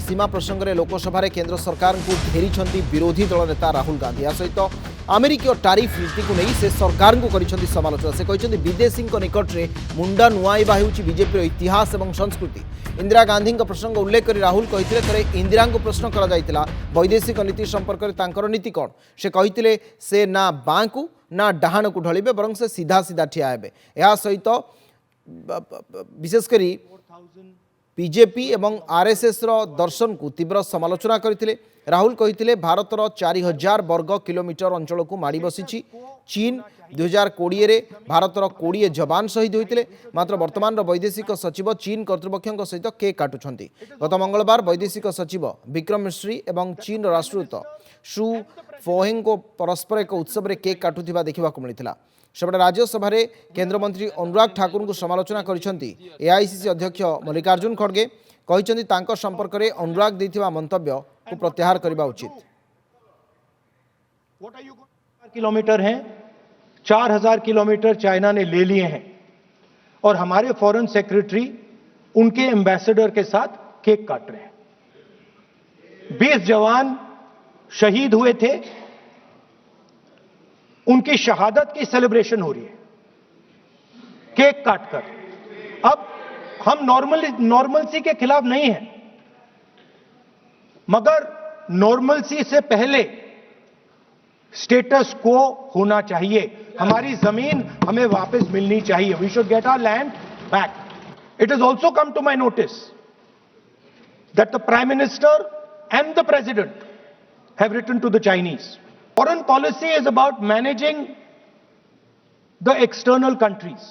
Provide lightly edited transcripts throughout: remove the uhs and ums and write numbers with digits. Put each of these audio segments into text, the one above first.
सीमा प्रसंग में लोकसभा केंद्र सरकार को घेरी विरोधी दल नेता राहुल गांधी। या सहित अमेरिकीय टारिफ नीति को नहीं से सरकार को करिसेंती समालोचना। से कहते विदेशी निकट में मुंडा नुआइबा होउछि बीजेपी इतिहास और संस्कृति। इंदिरा गांधी प्रसंग उल्लेख कर राहुल कहते थे इंदिरा को प्रश्न करा वैदेशिक नीति संपर्क में तांकर नीति कौन। से कहते से ना बाँ को ना डाहाण को ढलिबे बरं से सीधा सीधा ठिया हेबे। या सहित विशेषकर बीजेपी एवं आरएसएस रो दर्शन को तीव्र समालोचना करते। राहुल कहते भारतर 4000 वर्ग किलोमीटर अंचल को माड़ी बसी चीन 2020 रे भारतर 20 जवान शहीद होते। मात्र वर्तमान वैदेशिक सचिव चीन कर्तृपक्षों सहित केक काटुंट। गत मंगलवार वैदेशिक सचिव विक्रम मिश्री और चीन राष्ट्रदूत शू फोहेंग को परस्पर एक उत्सव में केक काटुवा देखा मिलता। सेपटे राज्यसभा केंद्रमंत्री अनुराग ठाकुर को समालोचना करिसेंती। एआईसीसी अध्यक्ष मल्लिकार्जुन खड़गे कहते तांको संपर्क में अनुराग देथिबा मंतव्य को प्रत्याहार करने उचित। किलोमीटर हैं, 4000 किलोमीटर चाइना ने ले लिए हैं और हमारे फॉरेन सेक्रेटरी उनके एम्बेसडर के साथ केक काट रहे हैं। 20 जवान शहीद हुए थे, उनकी शहादत की सेलिब्रेशन हो रही है केक काटकर। अब हम नॉर्मलसी के खिलाफ नहीं हैं, मगर नॉर्मलसी से पहले स्टेटस को होना चाहिए। हमारी जमीन हमें वापस मिलनी चाहिए। We should get our land back. It is also come to my notice that the prime minister and the president have written to the Chinese. Foreign policy is about managing the external countries.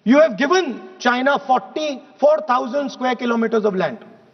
You have given China 44,000 square kilometers of land.